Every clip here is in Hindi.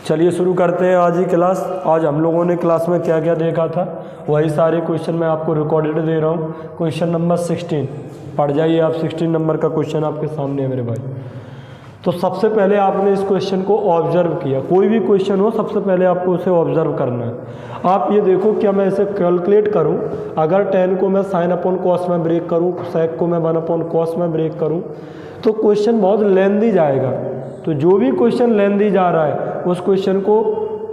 चलिए शुरू करते हैं आज ही क्लास। आज हम लोगों ने क्लास में क्या क्या देखा था वही सारे क्वेश्चन मैं आपको रिकॉर्डेड दे रहा हूँ। क्वेश्चन नंबर 16 पढ़ जाइए आप। 16 नंबर का क्वेश्चन आपके सामने है मेरे भाई। तो सबसे पहले आपने इस क्वेश्चन को ऑब्जर्व किया। कोई भी क्वेश्चन हो सबसे पहले आपको उसे ऑब्जर्व करना है। आप ये देखो क्या मैं इसे कैलकुलेट करूं, अगर 10 को मैं साइन अपॉन कॉस में ब्रेक करूं, सेक को मैं 1 अपॉन कॉस में ब्रेक करूं तो क्वेश्चन बहुत लेंदी जाएगा। तो जो भी क्वेश्चन लेंदी जा रहा है उस क्वेश्चन को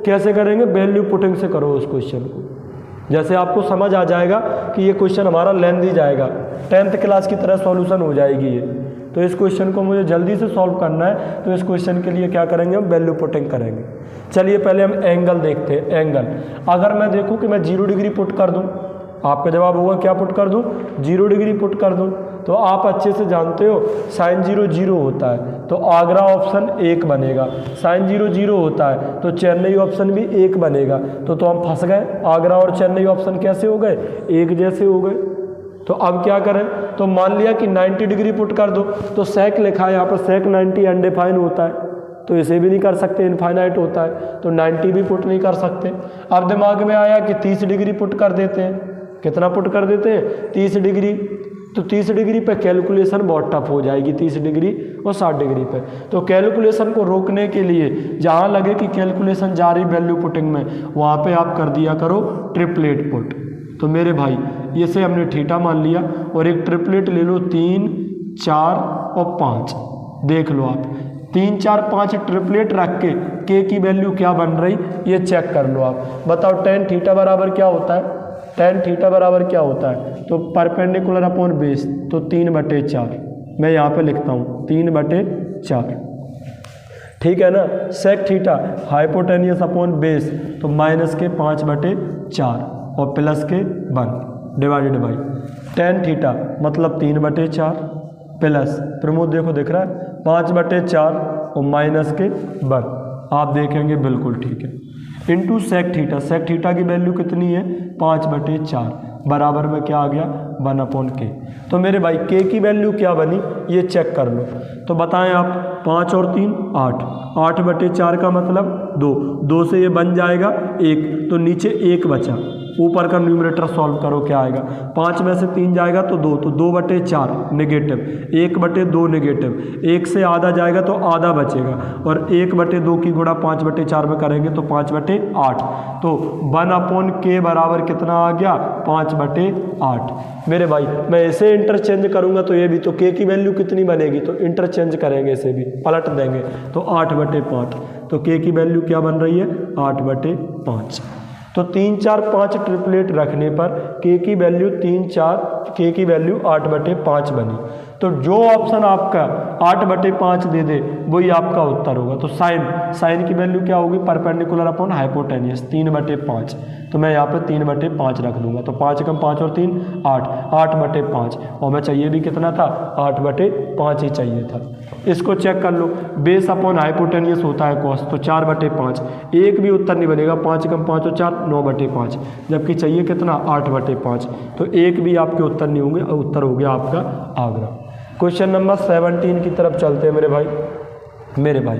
कैसे करेंगे, वैल्यू पुटिंग से करो उस क्वेश्चन को। जैसे आपको समझ आ जाएगा कि ये क्वेश्चन हमारा लेंदी जाएगा, 10th क्लास की तरह सॉल्यूशन हो जाएगी ये। तो इस क्वेश्चन को मुझे जल्दी से सॉल्व करना है, तो इस क्वेश्चन के लिए क्या करेंगे, हम वैल्यू पुटिंग करेंगे। चलिए पहले हम एंगल देखते हैं। एंगल अगर मैं देखूं कि मैं 0 डिग्री पुट कर दूं, आपका जवाब होगा क्या पुट कर दूं, 0 डिग्री पुट कर दूं। तो आप अच्छे से जानते हो साइन 0 0 होता है तो आगरा ऑप्शन 1 बनेगा। साइन 0 0 होता है तो चेन्नई ऑप्शन भी 1 बनेगा। तो हम फंस गए। आगरा और चेन्नई ऑप्शन कैसे हो गए, एक जैसे हो गए। तो अब क्या करें, तो मान लिया कि 90 डिग्री पुट कर दो, तो सेक लिखा है यहाँ पर, सेक 90 अनडिफाइन होता है तो इसे भी नहीं कर सकते, इनफाइनाइट होता है तो 90 भी पुट नहीं कर सकते। अब दिमाग में आया कि 30 डिग्री पुट कर देते हैं। कितना पुट कर देते हैं, 30 डिग्री। तो 30 डिग्री पे कैलकुलेशन बहुत टफ हो जाएगी, 30 डिग्री और 60 डिग्री पे। तो कैलकुलेशन को रोकने के लिए जहाँ लगे कि कैलकुलेशन जा रही वैल्यू पुटिंग में, वहाँ पे आप कर दिया करो ट्रिपलेट पुट। तो मेरे भाई इसे हमने थीटा मान लिया और एक ट्रिपलेट ले लो, 3 4 और 5। देख लो आप 3 4 5 ट्रिपलेट रख के की वैल्यू क्या बन रही ये चेक कर लो आप। बताओ tan थीटा बराबर क्या होता है, tan थीटा बराबर क्या होता है, तो परपेंडिकुलर अपॉन बेस, तो 3/4 मैं यहाँ पे लिखता हूँ 3/4। ठीक है ना। Sec theta hypotenuse upon base, तो -5/4 और +1 डिवाइडेड बाई tan थीटा मतलब 3/4 प्लस, प्रमोद देखो दिख रहा है 5/4 और -1। आप देखेंगे बिल्कुल ठीक है, into sec theta. Sec theta की वैल्यू कितनी है, 5/4 बराबर में क्या आ गया, 1/k। तो मेरे भाई k की वैल्यू क्या बनी ये चेक कर लो। तो बताएं आप, 5 और 3 8, 8/4 का मतलब 2, 2 से ये बन जाएगा 1, तो नीचे 1 बचा। ऊपर का न्यूमरेटर सॉल्व करो क्या आएगा, 5 में से 3 जाएगा तो 2, तो 2/4 नेगेटिव, 1/2 नेगेटिव, 1 से आधा जाएगा तो आधा बचेगा, और 1/2 की गुणा 5/4 में करेंगे तो 5/8। तो 1/k बराबर कितना आ गया, 5/8। मेरे भाई मैं इसे इंटरचेंज करूंगा तो ये भी, तो k की वैल्यू कितनी बनेगी, तो इंटरचेंज करेंगे, इसे भी पलट देंगे तो 8/5। तो k की वैल्यू क्या बन रही है, 8/5। तो 3 4 5 ट्रिपलेट रखने पर k की वैल्यू 3 4 k की वैल्यू 8/5 बनी। तो जो ऑप्शन आपका 8/5 दे दे वही आपका उत्तर होगा। तो साइन की वैल्यू क्या होगी, परपेंडिकुलर अपॉन हाइपोटेनियस 3/5। तो मैं यहाँ पे 3/5 रख दूंगा। तो 5 कम 5 और 3 8, 8/5, और मैं चाहिए भी कितना था, 8/5 ही चाहिए था। इसको चेक कर लो, बेस अपॉन हाइपोटेनियस होता है कॉस, तो 4/5। एक भी उत्तर नहीं बनेगा, 5 कम 5 और 4 9/5, जबकि चाहिए कितना, 8/5। तो एक भी आपके उत्तर नहीं होंगे, उत्तर हो गया आपका आगरा। क्वेश्चन नंबर 17 की तरफ चलते हैं मेरे भाई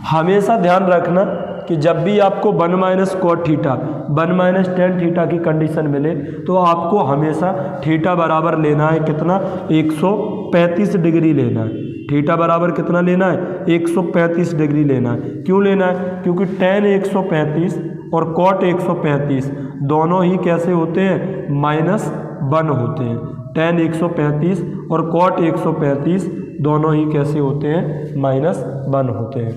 हमेशा ध्यान रखना कि जब भी आपको 1 - cot थीटा 1 - tan थीटा की कंडीशन मिले तो आपको हमेशा थीटा बराबर लेना है कितना, 135 डिग्री लेना है। थीटा बराबर कितना लेना है, 135 डिग्री लेना है। क्यों लेना है, क्योंकि tan 135 और cot 135 दोनों ही कैसे होते हैं, -1 होते हैं। tan 135 और cot 135 दोनों ही कैसे होते हैं, -1 होते हैं।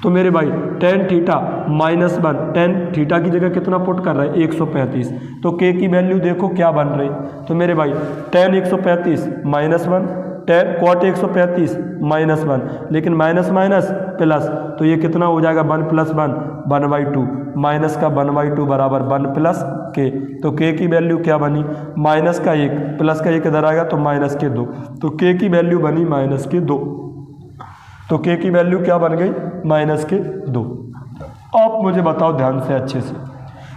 तो मेरे भाई tan थीटा -1, tan थीटा की जगह कितना पुट कर रहा है, 135। तो k की वैल्यू देखो क्या बन रही, तो मेरे भाई tan 135 -1, tan cot 135 -1, लेकिन माइनस माइनस प्लस, तो ये कितना हो जाएगा, 1 + 1 1/2, माइनस का 1/2 बराबर 1 + k। तो k की वैल्यू क्या बनी, -1, प्लस का 1 इधर आएगा तो -2। तो k की वैल्यू बनी -2। तो k की वैल्यू क्या बन गई, -2। आप मुझे बताओ ध्यान से अच्छे से,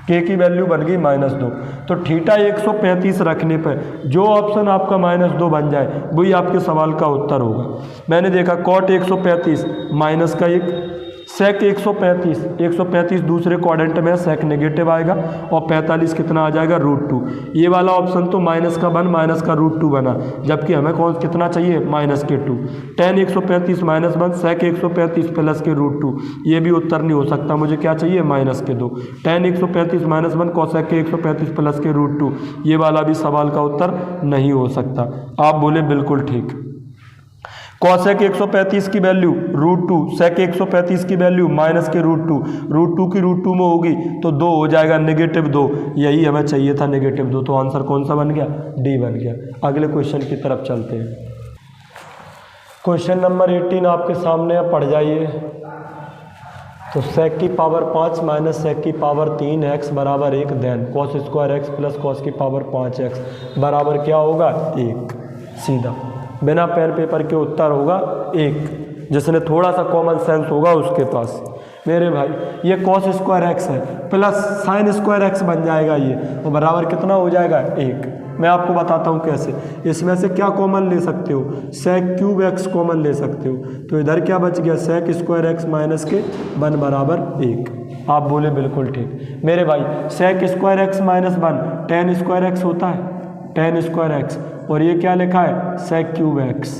k की वैल्यू बन गई -2। तो थीटा 135 रखने पर जो ऑप्शन आपका -2 बन जाए वही आपके सवाल का उत्तर होगा। मैंने देखा cot 135 -1, सेक 135 दूसरे क्वाड्रेंट में, सेक नेगेटिव आएगा और 45 कितना आ जाएगा √2। ये वाला ऑप्शन तो माइनस का √2 बना, जबकि हमें कौन कितना चाहिए -2। tan 135 -1 सेक 135 प्लस के √2, ये भी उत्तर नहीं हो सकता, मुझे क्या चाहिए -2। tan 135 -1 कोसेक के 135 प्लस के √2, ये वाला भी सवाल का उत्तर नहीं हो सकता। आप बोले बिल्कुल ठीक। कॉसेक 135 की वैल्यू √2, सेक 135 की वैल्यू माइनस के √2, √2 की √2 में होगी तो 2 हो जाएगा, -2, यही हमें चाहिए था -2। तो आंसर कौन सा बन गया? डी बन गया। अगले क्वेश्चन की तरफ चलते हैं। क्वेश्चन नंबर 18 आपके सामने है, पढ़ जाइए। तो सेक की पावर 5 माइनस सेक की पावर 3x बराबर 1, then cos square x plus cos की पावर 5x बराबर क्या होगा? 1। सीधा बिना पेन पेपर के उत्तर होगा 1। जिसने थोड़ा सा कॉमन सेंस होगा उसके पास। मेरे भाई ये कॉस स्क्वायर x है प्लस साइन स्क्वायर x बन जाएगा ये, और बराबर कितना हो जाएगा? 1। मैं आपको बताता हूँ कैसे। इसमें से क्या कॉमन ले सकते हो? सेक क्यूब x कॉमन ले सकते हो। तो इधर क्या बच गया? सेक स्क्वायर x माइनस के 1 बराबर 1। आप बोले बिल्कुल ठीक। मेरे भाई sec square x minus 1 tan square x होता है, tan स्क्वायर x, और ये क्या लिखा है? Sec cube x।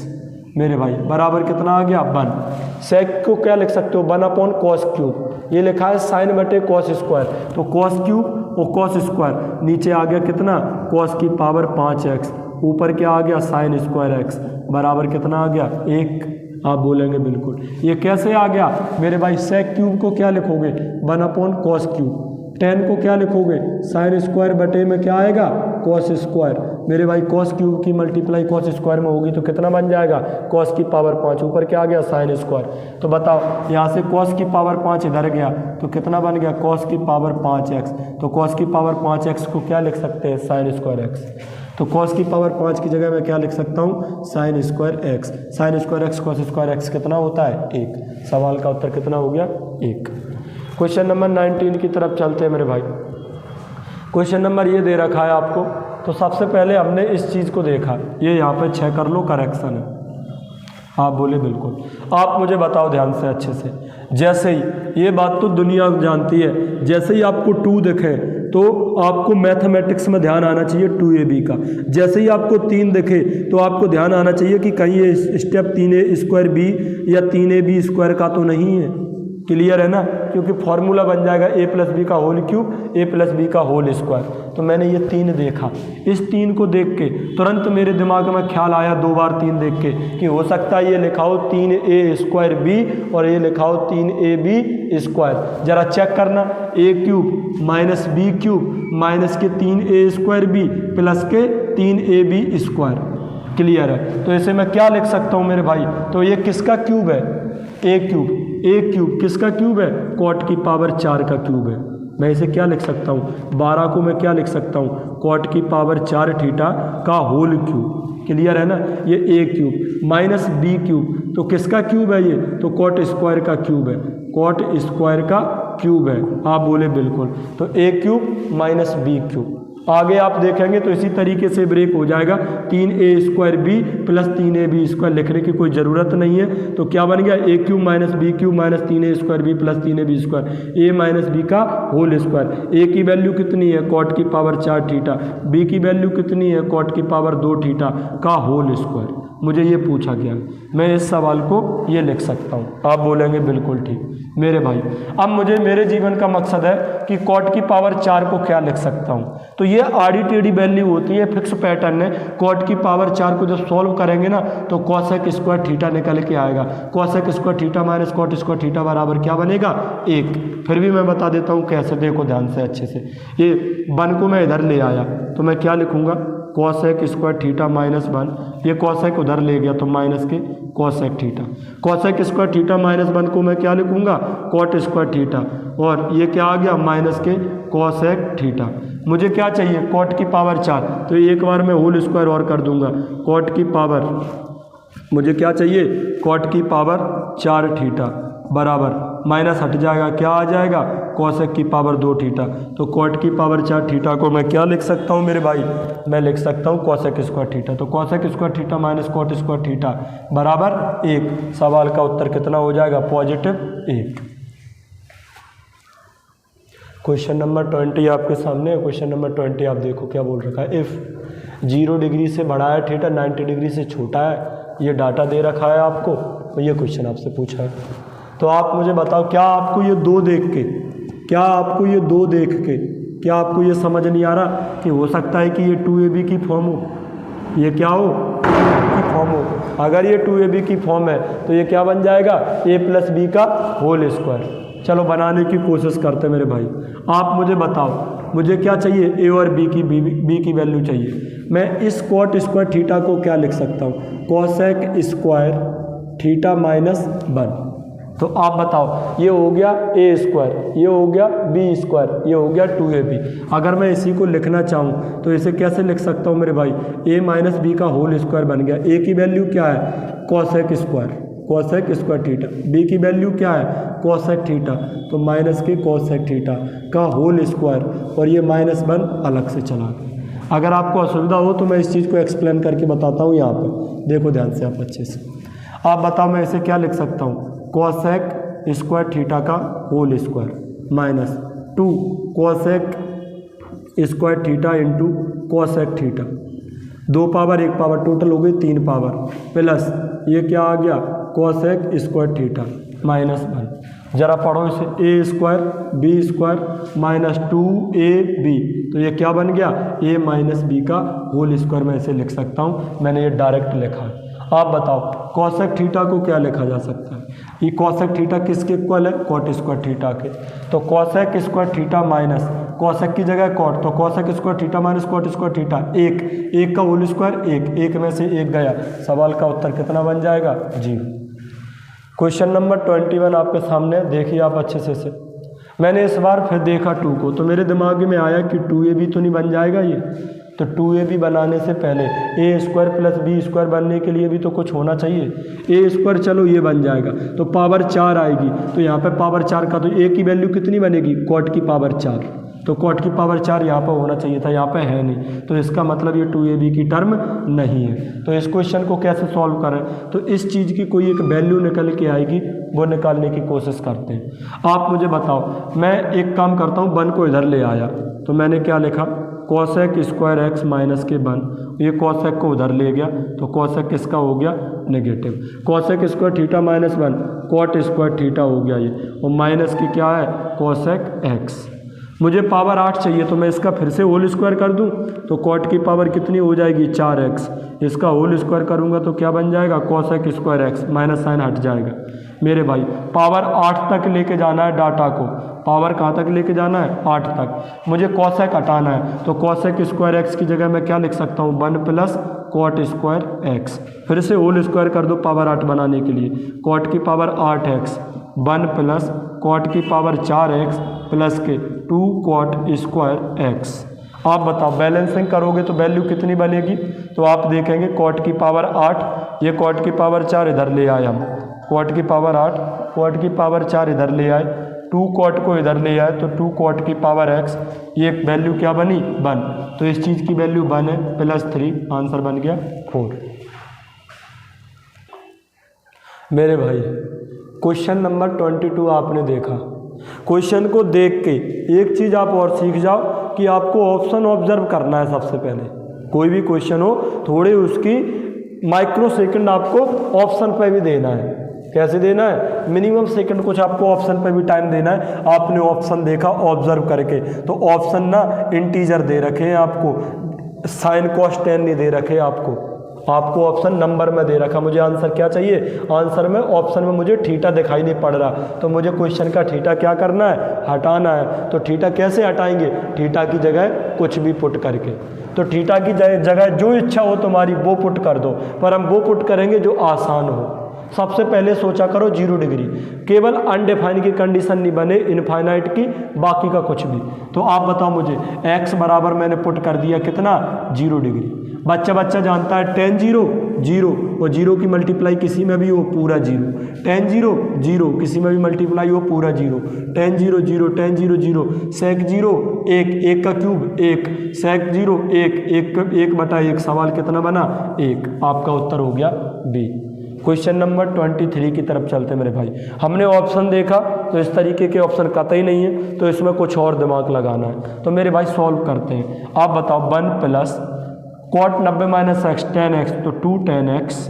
मेरे भाई बराबर कितना आ गया? 1। सेक को क्या लिख सकते हो? 1/कॉस क्यूब। ये लिखा है साइन बटे कॉस स्क्वायर, तो कॉस क्यूब और कॉस स्क्वायर, नीचे आ गया कितना? कॉस की पावर 5x, ऊपर क्या आ गया? साइन स्क्वायर x बराबर कितना आ गया? 1। आप बोलेंगे बिल्कुल। ये कैसे आ गया? मेरे भाई सेक क्यूब को क्या लिखोगे? 1/कॉस क्यूब। tan को क्या लिखोगे? साइन स्क्वायर बटे में क्या आएगा? Cos square. मेरे भाई कॉस क्यूब की मल्टीप्लाई कॉस स्क्वायर में होगी तो कितना बन जाएगा? कॉस की पावर 5, ऊपर क्या आ गया? Sine square. तो बताओ यहाँ से कॉस की पावर 5 इधर गया तो कितना बन गया? कॉस की पावर 5x। तो कॉस की पावर 5x को क्या लिख सकते हैं? Sine square x। तो कॉस की पावर 5 की जगह मैं क्या लिख सकता हूँ? Sine square x। Sine square x cos square x कितना होता है? 1। सवाल का उत्तर कितना हो गया? 1। क्वेश्चन नंबर 19 की तरफ चलते हैं मेरे भाई। क्वेश्चन नंबर ये दे रखा है आपको। तो सबसे पहले हमने इस चीज़ को देखा, ये यहाँ पे 6 कर लो, करेक्शन है। आप बोले बिल्कुल। आप मुझे बताओ ध्यान से अच्छे से। जैसे ही ये बात तो दुनिया जानती है, जैसे ही आपको 2 दिखे तो आपको मैथमेटिक्स में ध्यान आना चाहिए 2ab का। जैसे ही आपको 3 दिखे तो आपको ध्यान आना चाहिए कि कहीं ये स्टेप 3a² b या 3ab² का तो नहीं है। क्लियर है ना? क्योंकि फॉर्मूला बन जाएगा a + b का होल क्यूब a + b का होल स्क्वायर। तो मैंने ये 3 देखा, इस 3 को देख के तुरंत मेरे दिमाग में ख्याल आया 2 बार 3 देख के कि हो सकता है ये लिखाओ 3a² b और ये लिखाओ 3ab²। जरा चेक करना, a³ माइनस b³ माइनस के 3a² b प्लस के 3ab²। क्लियर है? तो इसे मैं क्या लिख सकता हूँ मेरे भाई? तो ये किसका क्यूब है? a³ किसका क्यूब है? कॉट की पावर 4 का क्यूब है। मैं इसे क्या लिख सकता हूँ? 12 को मैं क्या लिख सकता हूँ? कॉट की पावर 4 थीटा का होल क्यूब। क्लियर है ना? ये a³ माइनस b³, तो किसका क्यूब है ये? तो कॉट स्क्वायर का क्यूब है, कॉट स्क्वायर का क्यूब है। आप बोले बिल्कुल। तो a³ माइनस b³। आगे आप देखेंगे तो इसी तरीके से ब्रेक हो जाएगा। 3a² b प्लस 3ab² लिखने की कोई ज़रूरत नहीं है। तो क्या बन गया? a³ minus b³ minus 3a² b plus 3ab², a minus b का होल स्क्वायर। a की वैल्यू कितनी है? कॉट की पावर 4 थीटा। b की वैल्यू कितनी है? कॉट की पावर 2 थीटा का होल स्क्वायर। मुझे ये पूछा गया, मैं इस सवाल को ये लिख सकता हूँ। आप बोलेंगे बिल्कुल ठीक। मेरे भाई अब मुझे मेरे जीवन का मकसद है कि कॉट की पावर 4 को क्या लिख सकता हूँ। तो ये आड़ी टेढ़ी वैल्यू होती है, फिक्स पैटर्न है। कॉट की पावर 4 को जब सॉल्व करेंगे ना तो कॉसेक स्क्वायर थीटा निकल के आएगा। Cosec square theta minus cot square theta बराबर क्या बनेगा? 1। फिर भी मैं बता देता हूँ कैसे, देखो ध्यान से अच्छे से। ये 1 को मैं इधर ले आया तो मैं क्या लिखूँगा? Cosec square theta minus 1। ये कॉसेक उधर ले गया तो माइनस के cosec theta. Cosec square theta minus 1 को मैं क्या लिखूंगा? Cot square theta. और ये क्या आ गया? माइनस के कॉसेक थीटा। मुझे क्या चाहिए? कॉट की पावर 4। तो एक बार मैं होल स्क्वायर और कर दूंगा। कॉट की पावर, मुझे क्या चाहिए? कॉट की पावर 4 थीटा बराबर माइनस हट जाएगा, क्या आ जाएगा? कॉसेक की पावर 2 थीटा। तो कॉट की पावर 4 थीटा को मैं क्या लिख सकता हूँ मेरे भाई? मैं लिख सकता हूँ कॉसेक स्क्वायर थीटा। तो cosec square theta minus cot square theta बराबर 1। सवाल का उत्तर कितना हो जाएगा? पॉजिटिव 1। क्वेश्चन नंबर 20 आपके सामने है। क्वेश्चन नंबर 20 आप देखो क्या बोल रखा है। इफ़ 0 डिग्री से बड़ा है थीटा 90 डिग्री से छोटा है, ये डाटा दे रखा है आपको, तो ये क्वेश्चन आपसे पूछा है। तो आप मुझे बताओ, क्या आपको ये दो देख के क्या आपको ये समझ नहीं आ रहा कि हो सकता है कि ये 2ab की फॉर्म हो, ये क्या हो की फॉर्म हो। अगर ये 2ab की फॉर्म है तो ये क्या बन जाएगा, a + b का होल स्क्वायर। चलो बनाने की कोशिश करते मेरे भाई। आप मुझे बताओ, मुझे क्या चाहिए, a और b की वैल्यू चाहिए। मैं इस कॉट स्क्वायर थीटा को क्या लिख सकता हूँ, कोसेक स्क्वायर थीटा -1। तो आप बताओ, ये हो गया a स्क्वायर, ये हो गया b स्क्वायर, ये हो गया 2ab। अगर मैं इसी को लिखना चाहूँ तो इसे कैसे लिख सकता हूँ मेरे भाई, a - b का होल स्क्वायर बन गया। a की वैल्यू क्या है, कोसेक स्क्वायर थीटा। b की वैल्यू क्या है, कोसेक थीटा, तो माइनस के कोसेक थीटा का होल स्क्वायर, और ये -1 अलग से चला गया। अगर आपको असुविधा हो तो मैं इस चीज़ को एक्सप्लेन करके बताता हूँ। यहाँ पर देखो ध्यान से आप अच्छे से। आप बताओ मैं इसे क्या लिख सकता हूँ, कोसेक स्क्वायर थीटा का whole square -2 cosec square theta into cosec theta, 2 power 1 power total हो गई 3 पावर, प्लस ये क्या आ गया, कोसेक स्क्वायर थीटा -1। जरा पढ़ो इसे, a square b square -2ab, तो ये क्या बन गया, a - b का होल स्क्वायर। मैं इसे लिख सकता हूँ, मैंने ये डायरेक्ट लिखा है। आप बताओ कोसेक थीटा को क्या लिखा जा सकता है, ये कोसेक थीटा किसके इक्वल है, कॉट स्क्वायर थीटा के। तो cosec square theta minus cosec की जगह कॉट, तो cosec square theta minus cot square theta, एक का होल स्क्वायर एक में से एक गया, सवाल का उत्तर कितना बन जाएगा, 0। क्वेश्चन नंबर 21 आपके सामने, देखिए आप अच्छे से। मैंने इस बार फिर देखा 2 को, तो मेरे दिमाग में आया कि 2ab तो नहीं बन जाएगा ये, तो 2ab बनाने से पहले a स्क्वायर + b स्क्वायर बनने के लिए भी तो कुछ होना चाहिए। a स्क्वायर चलो ये बन जाएगा, तो पावर 4 आएगी, तो यहाँ पे पावर 4 का, तो a की वैल्यू कितनी बनेगी, कॉट की पावर 4, तो कॉट की पावर 4 यहाँ पर होना चाहिए था, यहाँ पे है नहीं, तो इसका मतलब ये 2ab की टर्म नहीं है। तो इस क्वेश्चन को कैसे सॉल्व करें, तो इस चीज़ की कोई एक वैल्यू निकल के आएगी, वो निकालने की कोशिश करते हैं। आप मुझे बताओ, मैं एक काम करता हूँ, 1 को इधर ले आया, तो मैंने क्या लिखा, कोसेक स्क्वायर x माइनस के 1, ये कोसेक को उधर ले गया, तो कोसेक किसका हो गया, negative. Cosec square theta -1 cot square theta हो गया ये, और माइनस की क्या है, कोसेक x। मुझे पावर 8 चाहिए, तो मैं इसका फिर से होल स्क्वायर कर दूं, तो कॉट की पावर कितनी हो जाएगी, 4x। इसका होल स्क्वायर करूंगा तो क्या बन जाएगा, cosec square x, minus sign हट जाएगा। मेरे भाई पावर 8 तक लेके जाना है डाटा को, पावर कहाँ तक लेके जाना है, 8 तक। मुझे कोसेक हटाना है, तो कोसेक स्क्वायर x की जगह मैं क्या लिख सकता हूँ, 1 + कॉट स्क्वायर x। फिर से होल स्क्वायर कर दो पावर 8 बनाने के लिए, कॉट की पावर 8x, 1 + कॉट की पावर 4x प्लस के 2 कॉट स्क्वायर x। आप बताओ बैलेंसिंग करोगे तो वैल्यू कितनी बनेगी, तो आप देखेंगे कॉट की पावर 8, ये कॉट की पावर 4 इधर ले आए हम, कॉट की पावर 8, कॉट की पावर 4 इधर ले आए, 2 कॉट को इधर ले आए, तो 2 कॉट की पावर x, ये वैल्यू क्या बनी, 1, तो इस चीज़ की वैल्यू 1 है, +3, आंसर बन गया 4। मेरे भाई क्वेश्चन नंबर 22 आपने देखा, क्वेश्चन को देख के एक चीज़ आप और सीख जाओ कि आपको ऑप्शन ऑब्जर्व करना है। सबसे पहले कोई भी क्वेश्चन हो, थोड़े उसकी माइक्रो सेकंड आपको ऑप्शन पे भी देना है। कैसे देना है, मिनिमम सेकंड कुछ आपको ऑप्शन पे भी टाइम देना है। आपने ऑप्शन देखा ऑब्जर्व करके, तो ऑप्शन ना इंटीजर दे रखे हैं आपको, साइन कॉस टेन नहीं दे रखे आपको ऑप्शन नंबर में दे रखा। मुझे आंसर क्या चाहिए, आंसर में ऑप्शन में मुझे थीटा दिखाई नहीं पड़ रहा, तो मुझे क्वेश्चन का थीटा क्या करना है, हटाना है। तो थीटा कैसे हटाएंगे, थीटा की जगह कुछ भी पुट करके। तो थीटा की जगह जो इच्छा हो तुम्हारी वो पुट कर दो, पर हम वो पुट करेंगे जो आसान हो। सबसे पहले सोचा करो 0 डिग्री, केवल अनडिफाइन की कंडीशन नहीं बने, इनफाइनाइट की, बाकी का कुछ भी। तो आप बताओ मुझे, x बराबर मैंने पुट कर दिया कितना, 0 डिग्री। बच्चा जानता है tan 0 0, और 0 की मल्टीप्लाई किसी में भी हो पूरा 0, tan 0 0 किसी में भी मल्टीप्लाई हो पूरा 0, tan 0 0 tan 0 0, sec 0 1, 1 का क्यूब 1, sec 0 1, 1/1। सवाल कितना बना, 1। आपका उत्तर हो गया बी। क्वेश्चन नंबर 23 की तरफ चलते मेरे भाई। हमने ऑप्शन देखा तो इस तरीके के ऑप्शन कतई नहीं है, तो इसमें कुछ और दिमाग लगाना है। तो मेरे भाई सॉल्व करते हैं। आप बताओ 1 plus cot 90 minus x tan x तो 2 tan x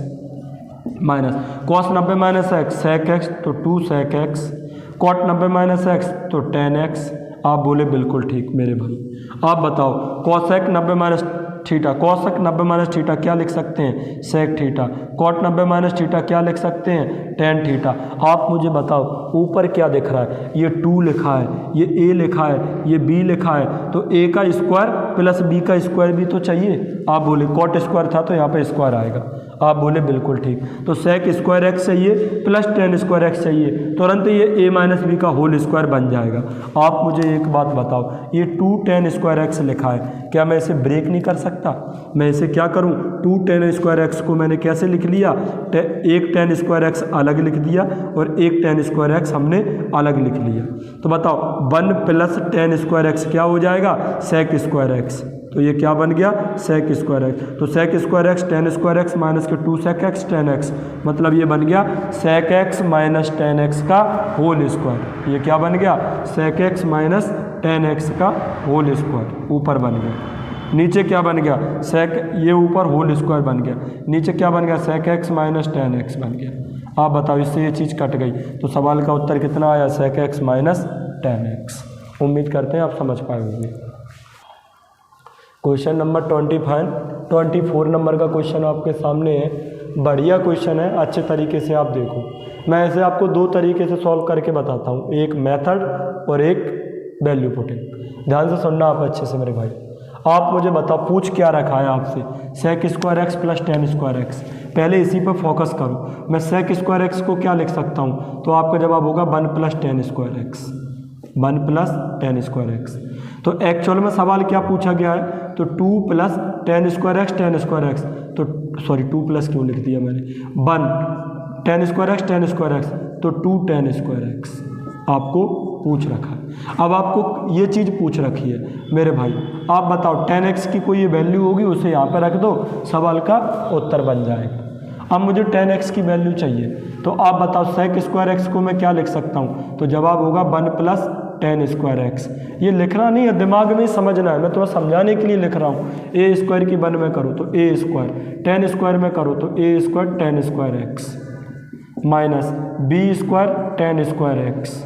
minus cos 90 minus x sec x तो 2 sec x, cot 90 minus x तो टेन एक्स। आप बोले बिल्कुल ठीक मेरे भाई। आप बताओ cosec 90 minus theta, cosec 90 minus theta क्या लिख सकते हैं? Sec theta. Cot 90 minus theta क्या लिख सकते हैं? Tan theta. आप मुझे बताओ ऊपर क्या दिख रहा है? ये 2 लिखा है, ये a लिखा है, ये b लिखा है, तो a का स्क्वायर प्लस b का स्क्वायर भी तो चाहिए। आप बोले कॉट स्क्वायर था तो यहाँ पे स्क्वायर आएगा। आप बोले बिल्कुल ठीक। तो सेक स्क्वायर एक्स चाहिए प्लस टेन स्क्वायर एक्स चाहिए, तुरंत ये a माइनस बी का होल स्क्वायर बन जाएगा। आप मुझे एक बात बताओ, ये 2 टेन स्क्वायर एक्स लिखा है, क्या मैं इसे ब्रेक नहीं कर सकता? मैं इसे क्या करूं? 2 टेन स्क्वायर एक्स को मैंने कैसे लिख लिया? एक टेन स्क्वायर एक्स अलग लिख दिया और एक टेन स्क्वायर एक्स हमने अलग लिख लिया। तो बताओ 1 प्लस टेन स्क्वायर एक्स क्या हो जाएगा? Sec square x. तो ये क्या बन गया? Sec square x. तो sec square x tan square x minus के 2 सेक एक्स टेन एक्स, मतलब ये बन गया sec x minus tan x का होल स्क्वायर। ये क्या बन गया? Sec x minus tan x का होल स्क्वायर ऊपर बन गया। नीचे क्या बन गया? सेक, ये ऊपर होल स्क्वायर बन गया, नीचे क्या बन गया? Sec x minus tan x बन गया। आप बताओ इससे ये चीज़ कट गई, तो सवाल का उत्तर कितना आया? Sec x minus tan x. उम्मीद करते हैं आप समझ पाए होंगे। क्वेश्चन नंबर 24 नंबर का क्वेश्चन आपके सामने है। बढ़िया क्वेश्चन है, अच्छे तरीके से आप देखो। मैं इसे आपको 2 तरीके से सॉल्व करके बताता हूँ, एक मेथड और एक वैल्यू पुटिंग। ध्यान से सुनना आप अच्छे से मेरे भाई। आप मुझे बताओ पूछ क्या रखा है आपसे? Sec square x plus tan square x. पहले इसी पर फोकस करो। मैं सेक स्क्वायर एक्स को क्या लिख सकता हूँ? तो आपका जवाब होगा 1 plus tan square x, 1 plus tan square x. तो एक्चुअल में सवाल क्या पूछा गया है? तो 2 plus tan square x tan square x, तो सॉरी 2 प्लस क्यों लिख दिया मैंने? 1 ten square x tan square x, तो 2 टेन स्क्वायर एक्स आपको पूछ रखा है। अब आपको ये चीज़ पूछ रखी है मेरे भाई, आप बताओ 10x की कोई ये वैल्यू होगी, उसे यहाँ पर रख दो, सवाल का उत्तर बन जाएगा। अब मुझे 10x की वैल्यू चाहिए, तो आप बताओ सेक स्क्वायर एक्स को मैं क्या लिख सकता हूँ? तो जवाब होगा 1 प्लस टेन स्क्वायर एक्स। ये लिखना नहीं है, दिमाग में ही समझना है, मैं तुम्हें समझाने के लिए लिख रहा हूँ। ए स्क्वायर की 1 में करो तो ए स्क्वायर, 10 स्क्वायर में करो तो a square tan square x minus b square tan square x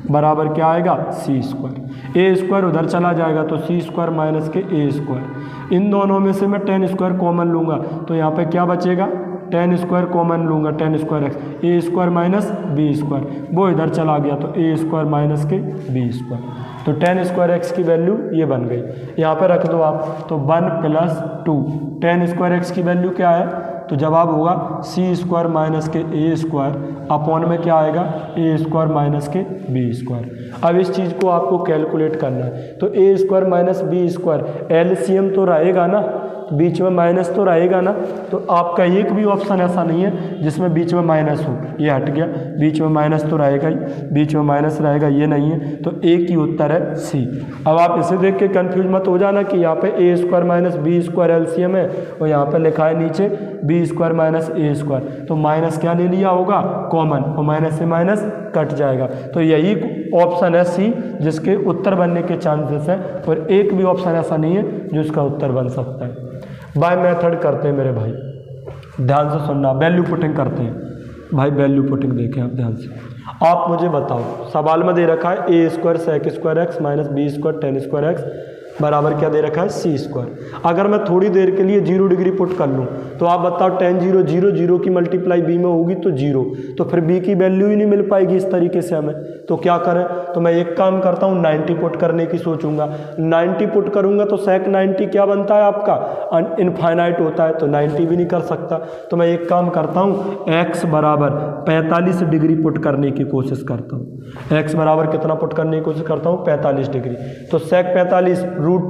बराबर क्या आएगा? सी स्क्वायर। ए स्क्वायर उधर चला जाएगा तो सी स्क्वायर माइनस के ए स्क्वायर। इन दोनों में से मैं टेन स्क्वायर कॉमन लूँगा तो यहाँ पे क्या बचेगा? टेन स्क्वायर कॉमन लूँगा, टेन स्क्वायर एक्स, ए स्क्वायर माइनस बी स्क्वायर, वो इधर चला गया तो ए स्क्वायर माइनस के बी स्क्वायर। तो टेन स्क्वायर एक्स की वैल्यू ये बन गई, यहाँ पे रख दो आप। तो 1 प्लस 2 टेन स्क्वायर एक्स की वैल्यू क्या है? तो जवाब होगा सी स्क्वायर माइनस के ए स्क्वायर अपॉन में क्या आएगा? ए स्क्वायर माइनस के बी स्क्वायर। अब इस चीज़ को आपको कैलकुलेट करना है, तो a square minus b square LCM तो रहेगा ना, बीच में माइनस तो रहेगा ना। तो आपका एक भी ऑप्शन ऐसा नहीं है जिसमें बीच में माइनस हो, ये हट गया, बीच में माइनस तो रहेगा ही, बीच में माइनस रहेगा, ये नहीं है, तो एक ही उत्तर है सी। अब आप इसे देख के कंफ्यूज मत हो जाना कि यहाँ पे a square minus b square LCM है और यहाँ पे लिखा है नीचे b square minus a square, तो माइनस क्या ले लिया होगा? कॉमन, और माइनस से माइनस कट जाएगा। तो यही ऑप्शन है सी जिसके उत्तर बनने के चांसेस हैं, और एक भी ऑप्शन ऐसा नहीं है जो इसका उत्तर बन सकता है। बाय मेथड करते हैं मेरे भाई, ध्यान से सुनना। वैल्यू पुटिंग करते हैं भाई, वैल्यू पुटिंग देखें आप ध्यान से। आप मुझे बताओ, सवाल में दे रखा है a square sec square x minus b square tan square x बराबर क्या दे रखा है? C square. अगर मैं थोड़ी देर के लिए 0 डिग्री पुट कर लूँ तो आप बताओ टेन 0 0 0 की मल्टीप्लाई बी में होगी तो 0, तो फिर बी की वैल्यू ही नहीं मिल पाएगी इस तरीके से हमें। तो क्या करें? तो मैं एक काम करता हूँ, 90 पुट करने की सोचूंगा। 90 पुट करूंगा तो सेक 90 क्या बनता है आपका? इनफाइनाइट होता है, तो 90 भी नहीं कर सकता। तो मैं एक काम करता हूँ, एक्स बराबर 45 डिग्री पुट करने की कोशिश करता हूँ। एक्स बराबर कितना पुट करने की कोशिश करता हूँ? 45 डिग्री। तो सेक 45 रूट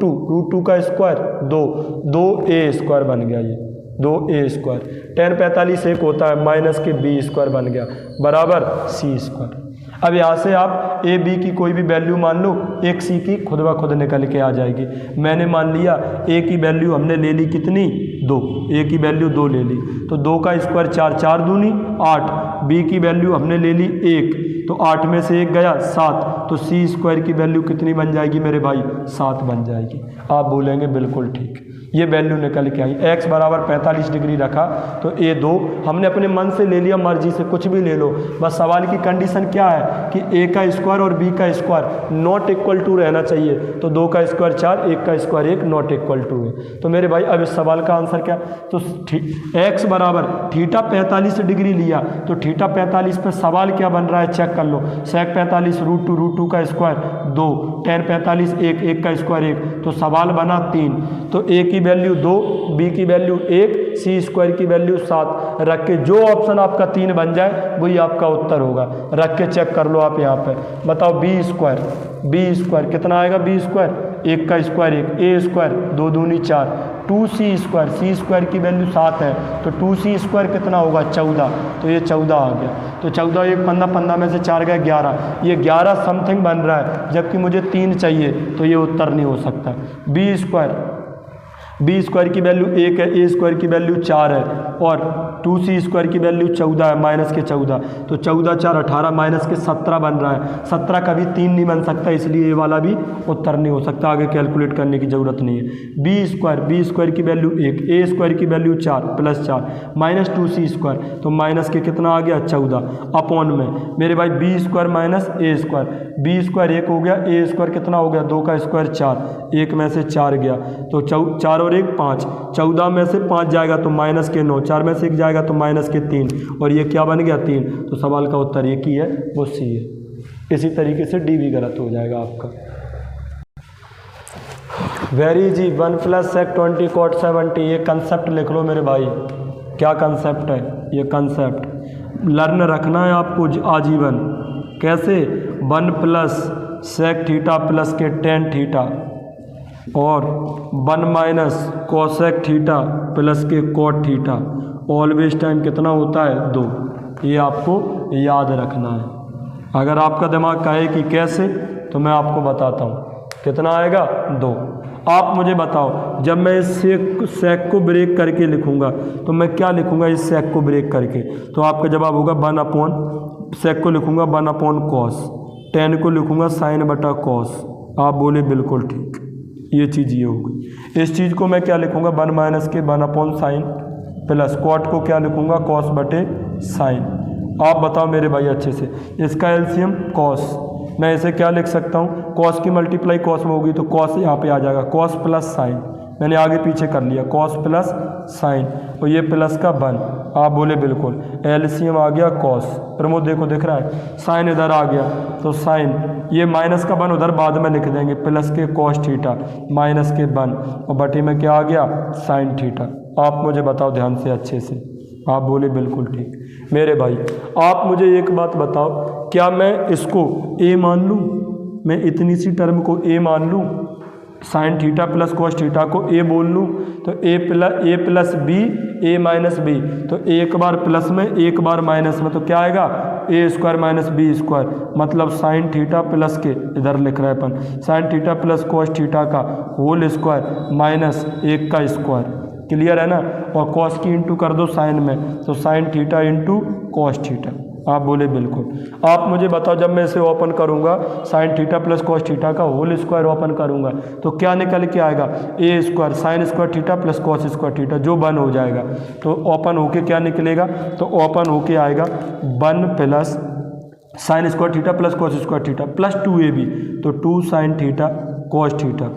टू का स्क्वायर 2 ए स्क्वायर बन गया, ये 2 ए स्क्वायर। टेन 45 एक होता है माइनस के बी स्क्वायर बन गया बराबर सी स्क्वायर। अब यहाँ से आप ए बी की कोई भी वैल्यू मान लो, एक सी की खुद ब खुद निकल के आ जाएगी। मैंने मान लिया ए की वैल्यू हमने ले ली कितनी? 2, ए की वैल्यू 2 ले ली तो 2 का स्क्वायर 4, 4 दूनी 8, बी की वैल्यू हमने ले ली 1 तो 8 में से 1 गया 7, तो सी स्क्वायर की वैल्यू कितनी बन जाएगी मेरे भाई? 7 बन जाएगी। आप बोलेंगे बिल्कुल ठीक, ये वैल्यू निकल के आई। x बराबर 45 डिग्री रखा तो ए 2 हमने अपने मन से ले लिया, मर्जी से कुछ भी ले लो, बस सवाल की कंडीशन क्या है कि a का स्क्वायर और b का स्क्वायर नॉट इक्वल टू रहना चाहिए। तो 2 का स्क्वायर 4, 1 का स्क्वायर 1 नॉट इक्वल टू है। तो मेरे भाई अब इस सवाल का आंसर क्या? तो x बराबर थीटा 45 डिग्री लिया तो थीटा 45 पे सवाल क्या बन रहा है चेक कर लो। सेक 45 √2 का स्क्वायर 2, tan 45 1, 1 का स्क्वायर 1, तो सवाल बना 3। तो a की वैल्यू 2, b की वैल्यू 1, सी स्क्वायर की वैल्यू 7 रख के जो ऑप्शन आपका 3 बन जाए वही आपका उत्तर होगा। रख के चेक कर लो आप यहाँ पे। बताओ b स्क्वायर कितना आएगा? b स्क्वायर 1 का स्क्वायर 1, a स्क्वायर 2 दूनी 4, 2c स्क्वायर, सी स्क्वायर की वैल्यू 7 है तो 2c स्क्वायर कितना होगा? 14, तो ये 14 आ गया। तो 14 एक 15 में से 4 गया 11, ये 11 समथिंग बन रहा है जबकि मुझे 3 चाहिए, तो ये उत्तर नहीं हो सकता। b स्क्वायर की वैल्यू 1 है, a स्क्वायर की वैल्यू 4 है और 2c स्क्वायर की वैल्यू 14 है, माइनस के 14, तो 14 4 18 माइनस के 17 बन रहा है। 17 कभी 3 नहीं बन सकता, इसलिए ये वाला भी उत्तर नहीं हो सकता, आगे कैलकुलेट करने की ज़रूरत नहीं है। b स्क्वायर की वैल्यू 1, a स्क्वायर की value 4 plus 4 minus 2c square, तो माइनस के कितना आ गया? 14 अपॉन में मेरे भाई b square minus a square, b square 1 हो गया, a स्क्वायर कितना हो गया? 2 का स्क्वायर 4, 1 में से 4 गया तो 4 और 1 5, 14 में से 5 जाएगा तो माइनस के 9, 4 में से 1 जाएगा तो माइनस के 3 और ये क्या बन गया? 3। तो सवाल का उत्तर एक ही है, वो सी है। इसी तरीके से डी भी गलत हो जाएगा आपका। वेरी इजी, 1 + sec 20 cot 70, ये कंसेप्ट लिख लो मेरे भाई। क्या कंसेप्ट है? ये कंसेप्ट लर्न रखना है आपको आजीवन। कैसे? 1 + sec थीटा प्लस के tan थीटा और 1 - cosec थीटा प्लस के cot थीटा ऑलवेज टाइम कितना होता है? 2। ये आपको याद रखना है। अगर आपका दिमाग कहे कि कैसे, तो मैं आपको बताता हूँ कितना आएगा? 2। आप मुझे बताओ, जब मैं इस सेक को ब्रेक करके लिखूंगा तो मैं क्या लिखूंगा? इस सेक को ब्रेक करके, तो आपका जवाब होगा 1 सेक को लिखूंगा 1 cos, tan को लिखूंगा sin बटा cos। आप बोले बिल्कुल ठीक, ये चीज़ ये होगी। इस चीज़ को मैं क्या लिखूंगा? 1 - के 1 sin प्लस कॉट को क्या लिखूंगा? कॉस बटे साइन। आप बताओ मेरे भाई अच्छे से, इसका एलसीएम कॉस, मैं इसे क्या लिख सकता हूँ? कॉस की मल्टीप्लाई कॉस में होगी तो कॉस यहाँ पे आ जाएगा, कॉस प्लस साइन। मैंने आगे पीछे कर लिया, कॉस प्लस साइन और ये प्लस का 1। आप बोले बिल्कुल, एलसीएम आ गया कॉस। प्रमोद देखो दिख रहा है, साइन इधर आ गया तो साइन, ये माइनस का 1 उधर बाद में लिख देंगे, प्लस के कॉस थीटा माइनस के 1 और बटे में क्या आ गया? Sine theta. आप मुझे बताओ ध्यान से अच्छे से। आप बोले बिल्कुल ठीक। मेरे भाई आप मुझे एक बात बताओ, क्या मैं इसको ए मान लूँ? मैं इतनी सी टर्म को ए मान लूँ? Sign theta plus cos theta को ए बोल लूँ तो ए प्लस बी, ए माइनस बी, तो एक बार प्लस में एक बार माइनस में, तो क्या आएगा? A square minus b square, मतलब साइन थीटा प्लस के इधर लिख रहे हैं अपन, sine theta plus cos theta का होल स्क्वायर माइनस 1 का स्क्वायर। क्लियर है ना? और कॉस की इंटू कर दो साइन में, तो sine theta into cos theta. आप बोले बिल्कुल। आप मुझे बताओ, जब मैं इसे ओपन करूंगा, sine theta plus cos theta का होल स्क्वायर ओपन करूंगा तो क्या निकल के आएगा? A square sine square theta plus cos square theta, जो 1 हो जाएगा। तो ओपन होके क्या निकलेगा? तो ओपन होके आएगा 1 plus sign square theta plus cos square theta plus 2ab, तो 2 sine theta cos theta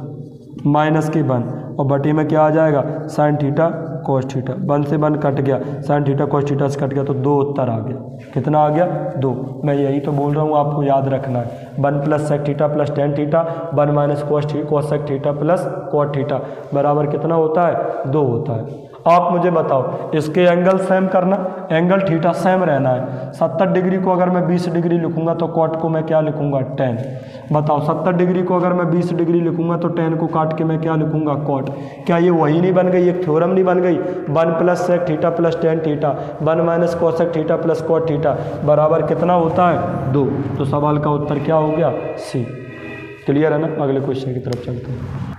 minus के 1 और बटे में क्या आ जाएगा? Sine theta cos theta. 1 से 1 कट गया, साइन थीटा कॉस थीटा से कट गया, तो 2 उत्तर आ गया। कितना आ गया? 2। मैं यही तो बोल रहा हूँ, आपको याद रखना है। 1 + sec theta plus tan theta, 1 - cos sec theta plus cot theta बराबर कितना होता है? 2 होता है। आप मुझे बताओ, इसके एंगल सेम करना, एंगल थीटा सेम रहना है। 70 डिग्री को अगर मैं 20 डिग्री लिखूंगा तो कॉट को मैं क्या लिखूंगा? tan। बताओ 70 डिग्री को अगर मैं 20 डिग्री लिखूंगा तो tan को काट के मैं क्या लिखूंगा? कॉट। क्या ये वही नहीं बन गई, एक थ्योरम नहीं बन गई? 1 + sec theta plus tan theta, 1 - cos sec theta plus cot theta बराबर कितना होता है? 2। तो सवाल का उत्तर क्या हो गया? सी। क्लियर है ना? अगले क्वेश्चन की तरफ चलते हैं।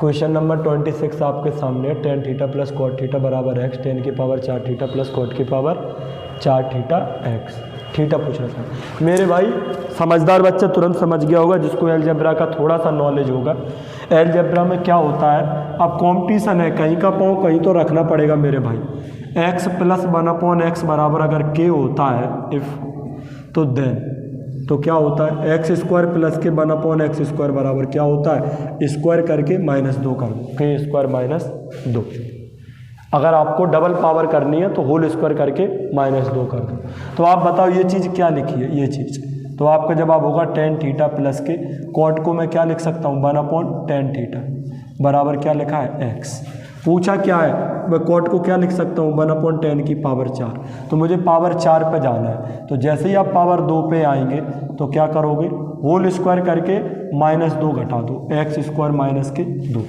क्वेश्चन नंबर 26 आपके सामने है। Tan theta plus cot theta बराबर एक्स, टेन की पावर 4 थीटा प्लस कॉट की पावर 4 थीटा एक्स। थीटा पूछ रहा था मेरे भाई। समझदार बच्चा तुरंत समझ गया होगा, जिसको अलजेब्रा का थोड़ा सा नॉलेज होगा। अलजेब्रा में क्या होता है, अब कॉम्पिटिशन है, कहीं का पाँव कहीं तो रखना पड़ेगा मेरे भाई। एक्स प्लस 1/x बराबर अगर के होता है इफ़, तो देन तो क्या होता है, एक्स स्क्वायर प्लस के 1/x स्क्वायर बराबर क्या होता है, स्क्वायर करके -2 कर दो, के स्क्वायर -2। अगर आपको डबल पावर करनी है तो होल स्क्वायर करके -2 कर दो। तो आप बताओ ये चीज़ क्या लिखी है, ये चीज़, तो आपका जवाब होगा टेन थीटा प्लस के कॉट को मैं क्या लिख सकता हूँ 1/tan थीटा बराबर क्या लिखा है एक्स। पूछा क्या है, मैं कॉट को क्या लिख सकता हूँ 1/tan की पावर 4, तो मुझे पावर 4 पे जाना है। तो जैसे ही आप पावर 2 पे आएंगे तो क्या करोगे, होल स्क्वायर करके -2 घटा दो, एक्स स्क्वायर -2।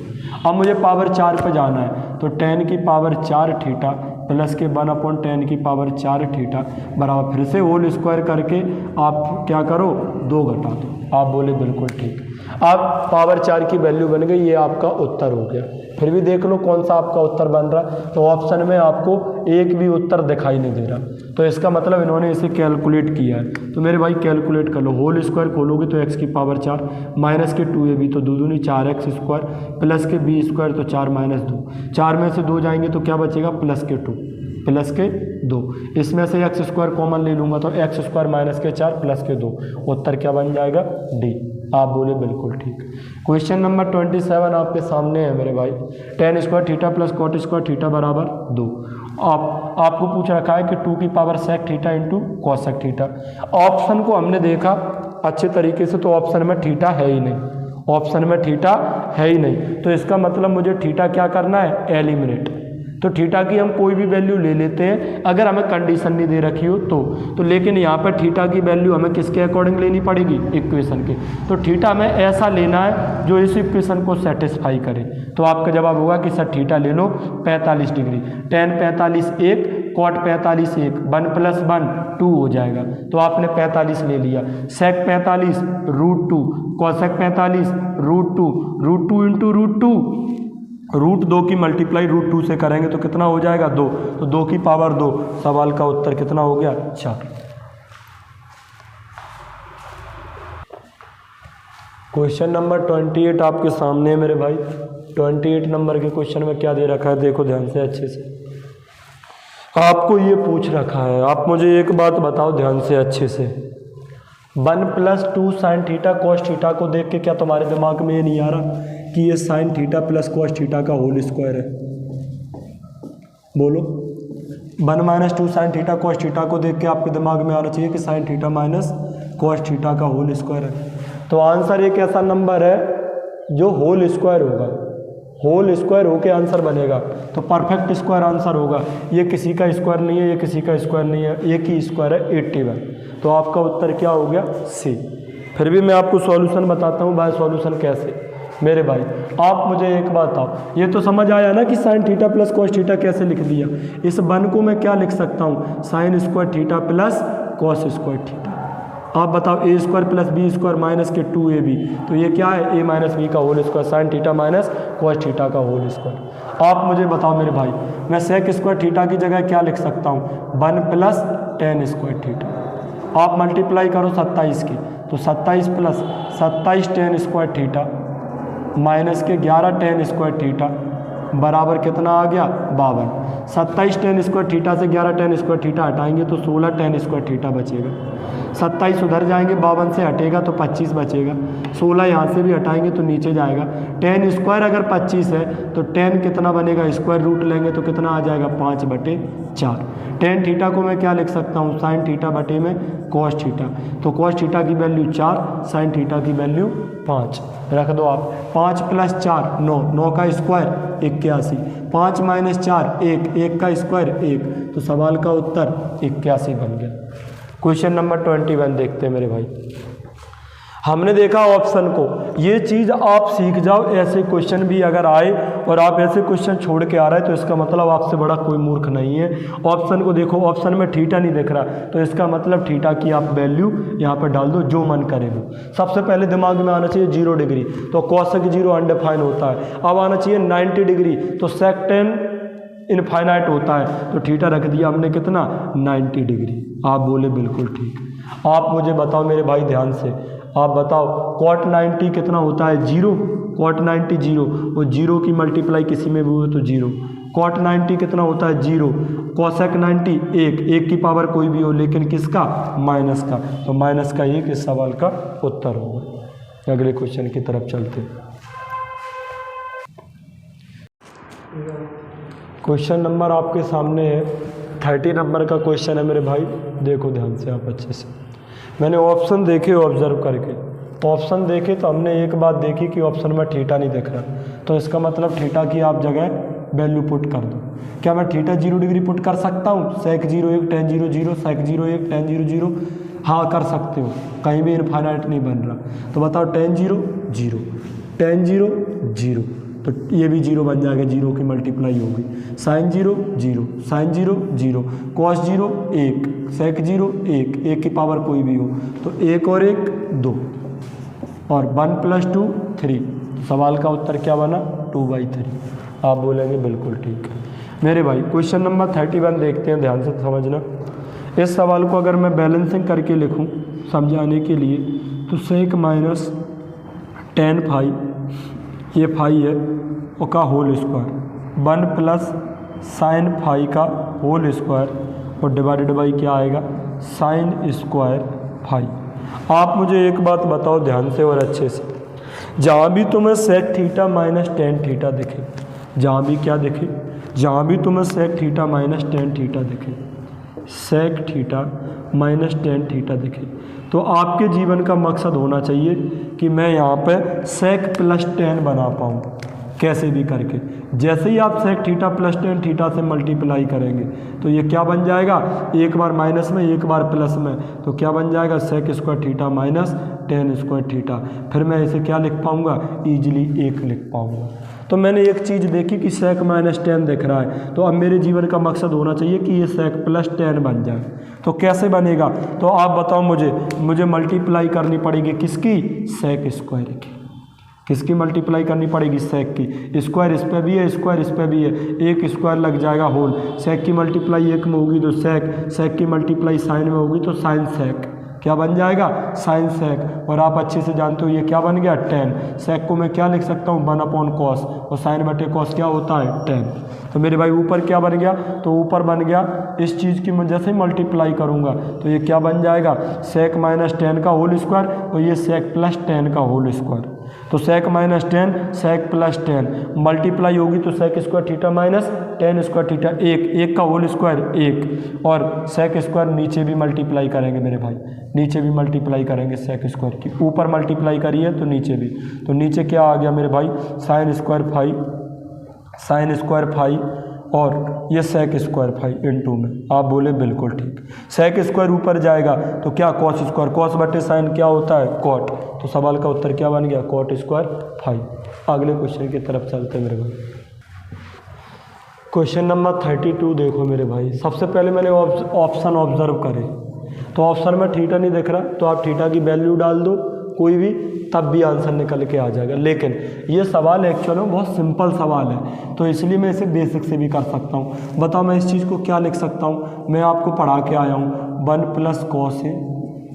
अब मुझे पावर 4 पे जाना है, तो tan की पावर 4 थीटा प्लस के 1/tan की पावर 4 थीटा बराबर फिर से होल स्क्वायर करके आप क्या करो 2 घटा दो। आप बोले बिल्कुल ठीक। अब पावर 4 की वैल्यू बन गई, ये आपका उत्तर हो गया। फिर भी देख लो कौन सा आपका उत्तर बन रहा, तो ऑप्शन में आपको एक भी उत्तर दिखाई नहीं दे रहा, तो इसका मतलब इन्होंने इसे कैलकुलेट किया है। तो मेरे भाई कैलकुलेट कर लो, होल स्क्वायर खोलोगे तो x की पावर 4 माइनस के 2ab तो 2 दूनी 4x स्क्वायर प्लस के b स्क्वायर तो 4 - 2, 4 में से 2 जाएंगे तो क्या बचेगा प्लस के 2 प्लस के 2, इसमें से एक्स स्क्वायर कॉमन ले लूँगा तो एक्स स्क्वायर -4 प्लस के 2, उत्तर क्या बन जाएगा डी। आप बोले बिल्कुल ठीक। क्वेश्चन नंबर 27 आपके सामने है मेरे भाई। Tan square theta plus cot square theta बराबर 2। आपको पूछ रखा है कि 2 की power sec theta into cosec theta. Option को हमने देखा अच्छे तरीके से, तो ऑप्शन में थीटा है ही नहीं, ऑप्शन में थीटा है ही नहीं, तो इसका मतलब मुझे थीटा क्या करना है, एलिमिनेट। तो थीटा की हम कोई भी वैल्यू ले लेते हैं अगर हमें कंडीशन नहीं दे रखी हो तो लेकिन यहाँ पर थीटा की वैल्यू हमें किसके अकॉर्डिंग लेनी पड़ेगी, इक्वेशन के। तो थीटा हमें ऐसा लेना है जो इस इक्वेशन को सेटिस्फाई करे। तो आपका जवाब होगा कि सर थीटा ले लो 45 डिग्री, टेन 45 1, कॉट 45 1, 1 + 1 2 हो जाएगा। तो आपने 45 ले लिया, सेक 45 √2, कॉसेक 45 √2, √2 इंटू √2, √2 की मल्टीप्लाई √2 से करेंगे तो कितना हो जाएगा 2, तो 2 की पावर 2। सवाल का उत्तर कितना हो गया 4। क्वेश्चन नंबर 28 आपके सामने है मेरे भाई। 28 नंबर के क्वेश्चन में क्या दे रखा है, देखो ध्यान से अच्छे से। आपको ये पूछ रखा है, आप मुझे एक बात बताओ ध्यान से अच्छे से, 1 + 2 sin थीटा cos थीटा को देख के क्या तुम्हारे दिमाग में ये नहीं आ रहा कि ये sin theta plus cos theta का होल स्क्वायर है? बोलो, 1 - 2 sin थीटा cos थीटा को देख के आपके दिमाग में आना चाहिए कि sin theta minus cos theta का होल स्क्वायर है। तो आंसर एक ऐसा नंबर है जो होल स्क्वायर होगा, होल स्क्वायर होके आंसर बनेगा, तो परफेक्ट स्क्वायर आंसर होगा। ये किसी का स्क्वायर नहीं है, ये किसी का स्क्वायर नहीं है, एक ही स्क्वायर है 81। तो आपका उत्तर क्या हो गया सी। फिर भी मैं आपको सॉल्यूशन बताता हूँ, भाई सॉल्यूशन कैसे। मेरे भाई आप मुझे एक बात बताओ, ये तो समझ आया ना कि sin theta plus cos theta कैसे लिख दिया। इस 1 को मैं क्या लिख सकता हूँ, sin square theta plus cos square theta. आप बताओ a square plus b square minus के 2ab, तो ये क्या है a - b का whole square, sin theta minus cos theta का होल स्क्वायर। आप मुझे बताओ मेरे भाई, मैं सेक स्क्वायर थीटा की जगह क्या लिख सकता हूँ, 1 + tan स्क्वायर थीटा। आप मल्टीप्लाई करो 27 की, तो 27 + 27 tan स्क्वायर थीटा माइनस के 11 tan स्क्वायर थीटा बराबर कितना आ गया 52। 27 tan स्क्वायर थीटा से 11 tan स्क्वायर थीटा हटाएंगे तो 16 tan स्क्वायर थीटा बचेगा। 27 उधर जाएंगे, 52 से हटेगा तो 25 बचेगा। 16 यहाँ से भी हटाएंगे तो नीचे जाएगा। tan स्क्वायर अगर 25 है तो tan कितना बनेगा, स्क्वायर रूट लेंगे तो कितना आ जाएगा 5/4। tan थीटा को मैं क्या लिख सकता हूँ, sin थीटा बटे में cos थीटा। तो cos थीटा की वैल्यू 4, sin थीटा की वैल्यू 5 रख दो आप। 5 + 4 9, 9 का स्क्वायर 81, 5 - 4 1, 1 का स्क्वायर 1, तो सवाल का उत्तर 81 बन गया। क्वेश्चन नंबर 21 देखते हैं मेरे भाई। हमने देखा ऑप्शन को, ये चीज़ आप सीख जाओ। ऐसे क्वेश्चन भी अगर आए और आप ऐसे क्वेश्चन छोड़ के आ रहे हैं तो इसका मतलब आपसे बड़ा कोई मूर्ख नहीं है। ऑप्शन को देखो, ऑप्शन में थीटा नहीं दिख रहा तो इसका मतलब थीटा की आप वैल्यू यहाँ पर डाल दो, जो मन करे वो। सबसे पहले दिमाग में आना चाहिए 0 डिग्री, तो कॉसेक 0 अनडिफाइन होता है। अब आना चाहिए 90 डिग्री, तो सेक 10 इनफाइनाइट होता है। तो थीटा रख दिया हमने कितना, 90 डिग्री। आप बोले बिल्कुल ठीक। आप मुझे बताओ मेरे भाई ध्यान से, आप बताओ कॉट 90 कितना होता है, 0। कॉट 90 0, वो 0 की मल्टीप्लाई किसी में भी हुए तो 0। कॉट 90 कितना होता है, 0। कॉसेक 90 1 की पावर कोई भी हो, लेकिन किसका, माइनस का। तो माइनस का 1 इस सवाल का उत्तर होगा। अगले क्वेश्चन की तरफ चलते हैं। क्वेश्चन नंबर आपके सामने है 30 नंबर का क्वेश्चन है मेरे भाई। देखो ध्यान से आप अच्छे से। मैंने ऑप्शन देखे ऑब्जर्व करके, ऑप्शन देखे तो हमने एक बात देखी कि ऑप्शन में थीटा नहीं दिख रहा, तो इसका मतलब थीटा की आप जगह वैल्यू पुट कर दो। क्या मैं थीटा 0 डिग्री पुट कर सकता हूँ, सेक 0 1 tan 0 0, सेक 0 1 tan 0 0? हाँ कर सकते हो, कहीं भी इनफाइनाइट नहीं बन रहा। तो बताओ tan 0 0, tan 0 0, तो ये भी 0 बन जाएगा, 0 की मल्टीप्लाई होगी। साइन 0 0, साइन 0 0, कॉस 0 1, सेक 0 1 की पावर कोई भी हो, तो 1 और 1 2, और 1 + 2 3। सवाल का उत्तर क्या बना, 2/3। आप बोलेंगे बिल्कुल ठीक है मेरे भाई। क्वेश्चन नंबर 31 देखते हैं, ध्यान से समझना। इस सवाल को अगर मैं बैलेंसिंग करके लिखूं समझाने के लिए, तो सेक माइनस tan फाई, ये फाई है का whole square, 1 plus sine phi का होल स्क्वायर, और डिवाइडेड बाई क्या आएगा, साइन स्क्वायर फाई। आप मुझे एक बात बताओ ध्यान से और अच्छे से, जहाँ भी तुम्हें sec theta minus tan theta दिखे, जहाँ भी क्या दिखे, जहाँ भी तुम्हें sec theta minus tan theta दिखे, sec theta minus tan theta दिखे, तो आपके जीवन का मकसद होना चाहिए कि मैं यहाँ पे सेक प्लस टेन बना पाऊँ कैसे भी करके। जैसे ही आप sec theta plus tan theta से मल्टीप्लाई करेंगे तो ये क्या बन जाएगा, एक बार माइनस में एक बार प्लस में, तो क्या बन जाएगा, sec square theta minus tan square theta. फिर मैं इसे क्या लिख पाऊँगा, ईजिली 1 लिख पाऊँगा। तो मैंने एक चीज़ देखी कि सेक माइनस टेन दिख रहा है, तो अब मेरे जीवन का मकसद होना चाहिए कि ये सेक प्लस टेन बन जाए। तो कैसे बनेगा, तो आप बताओ मुझे मल्टीप्लाई करनी पड़ेगी किसकी, सेक स्क्वायर की। किसकी मल्टीप्लाई करनी पड़ेगी, सेक की। स्क्वायर इस पर भी है, स्क्वायर इस पर भी है, एक स्क्वायर लग जाएगा होल। सेक की मल्टीप्लाई 1 में होगी तो सेक की मल्टीप्लाई साइन में होगी तो साइन सेक, क्या बन जाएगा, साइन सेक। और आप अच्छे से जानते हो ये क्या बन गया, टेन। सेक को मैं क्या लिख सकता हूँ, 1/cos, और साइन बटे कॉस क्या होता है, टेन। तो मेरे भाई ऊपर क्या बन गया, तो ऊपर बन गया इस चीज़ की मैं जैसे ही मल्टीप्लाई करूँगा तो ये क्या बन जाएगा, सेक माइनस टेन का होल स्क्वायर, और ये सेक प्लस टेन का होल स्क्वायर। तो sec minus tan sec plus tan multiply होगी तो sec square theta minus tan square theta, एक का होल स्क्वायर 1, और सेक स्क्वायर नीचे भी मल्टीप्लाई करेंगे मेरे भाई, नीचे भी मल्टीप्लाई करेंगे सेक स्क्वायर की। ऊपर मल्टीप्लाई करिए तो नीचे भी, तो नीचे क्या आ गया मेरे भाई, साइन स्क्वायर फाई और ये सेक स्क्वायर फाई इनटू में। आप बोले बिल्कुल ठीक। सेक स्क्वायर ऊपर जाएगा तो क्या, कॉस स्क्वायर, कॉस बटे साइन क्या होता है, कॉट। तो सवाल का उत्तर क्या बन गया, कॉट स्क्वायर फाई। अगले क्वेश्चन की तरफ चलते हैं मेरे भाई। क्वेश्चन नंबर 32 देखो मेरे भाई। सबसे पहले मैंने ऑप्शन ऑब्जर्व करे, तो ऑप्शन में थीटा नहीं दिख रहा, तो आप थीटा की वैल्यू डाल दो कोई भी, तब भी आंसर निकल के आ जाएगा। लेकिन ये सवाल एक्चुअल में बहुत सिंपल सवाल है, तो इसलिए मैं इसे बेसिक से भी कर सकता हूँ। बताओ मैं इस चीज़ को क्या लिख सकता हूँ, मैं आपको पढ़ा के आया हूँ 1 + कॉस है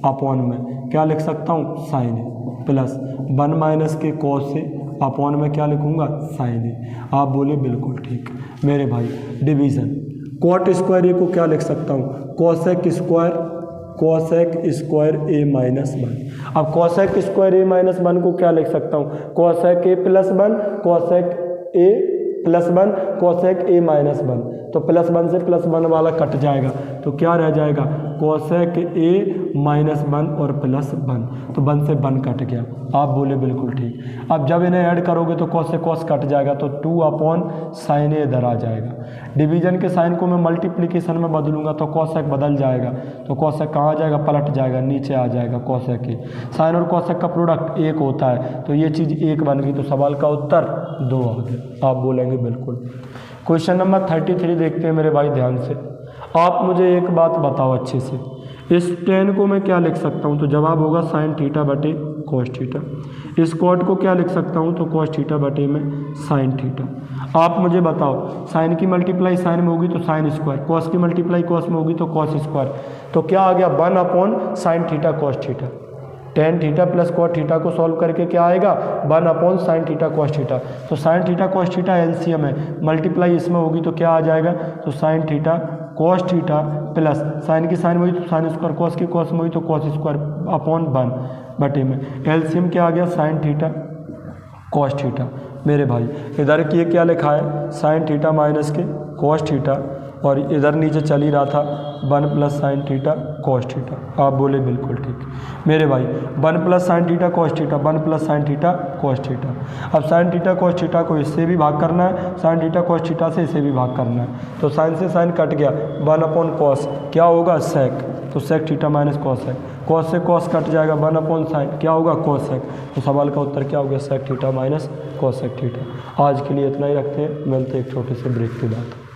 अपॉन में क्या लिख सकता हूँ, साइन है, प्लस 1 माइनस के कॉस है अपॉन में क्या लिखूँगा, साइन है। आप बोले बिल्कुल ठीक मेरे भाई। डिवीज़न, कॉट स्क्वायर ए को क्या लिख सकता हूँ, कॉसेक स्क्वायर ए माइनस 1। अब कॉसेक स्क्वायर ए माइनस 1 को क्या लिख सकता हूँ, कॉसेक ए प्लस 1, कॉसेक ए प्लस 1 कोसेक ए माइनस 1, तो +1 से +1 वाला कट जाएगा, तो क्या रह जाएगा कोसेक ए माइनस 1 और +1, तो 1 से 1 कट गया। आप बोले बिल्कुल ठीक। अब जब इन्हें ऐड करोगे तो कॉस से कॉस कट जाएगा, तो 2/sin ए इधर आ जाएगा। डिवीजन के साइन को मैं मल्टीप्लिकेशन में बदलूंगा तो कॉसेक बदल जाएगा, तो कॉसेक कहाँ आ जाएगा, पलट जाएगा, नीचे आ जाएगा कॉसेक ए। साइन और कॉसेक का प्रोडक्ट 1 होता है, तो ये चीज़ 1 बन गई, तो सवाल का उत्तर 2 आ गया। आप बोलेंगे बिल्कुल। क्वेश्चन नंबर 33 देखते हैं मेरे भाई ध्यान से। आप मुझे एक बात बताओ अच्छे से, इस tan को मैं क्या लिख सकता हूँ, तो जवाब होगा sin थीटा बटे cos थीटा। इस cot को क्या लिख सकता हूँ, तो cos थीटा बटे में sin थीटा। आप मुझे बताओ, साइन की मल्टीप्लाई साइन में होगी तो साइन स्क्वायर, कॉस की मल्टीप्लाई कॉस में होगी तो कॉस स्क्वायर, तो क्या आ गया 1/sin theta cos theta. tan theta plus cot theta को सॉल्व करके क्या आएगा 1/sin थीटा cos थीटा। तो sin theta cos theta LCM है, मल्टीप्लाई इसमें होगी तो क्या आ जाएगा, तो sin theta cos theta plus sign की साइन में हुई तो साइन स्क्वायर, कॉस की कॉस में हुई तो कॉस स्क्वायर अपॉन 1 बटे में एलसीएम क्या आ गया sin थीटा cos थीटा। मेरे भाई इधर की क्या लिखा है sin थीटा माइनस के cos थीटा, और इधर नीचे चल ही रहा था 1+sin थीटा cos थीटा। आप बोले बिल्कुल ठीक। मेरे भाई 1+sin theta cos theta, 1+sin theta cos theta. अब sin थीटा cos थीटा को इससे भी भाग करना है, sin थीटा cos थीटा से इसे भी भाग करना है, तो साइन से साइन कट गया, 1/cos क्या होगा sec, तो sec theta minus cos sec, cos से cos कट जाएगा, 1/sin क्या होगा cos sec, तो सवाल का उत्तर क्या हो गया sec theta minus cos sec theta. आज के लिए इतना ही रखते हैं, मिलते हैं एक छोटे से ब्रेक के बाद।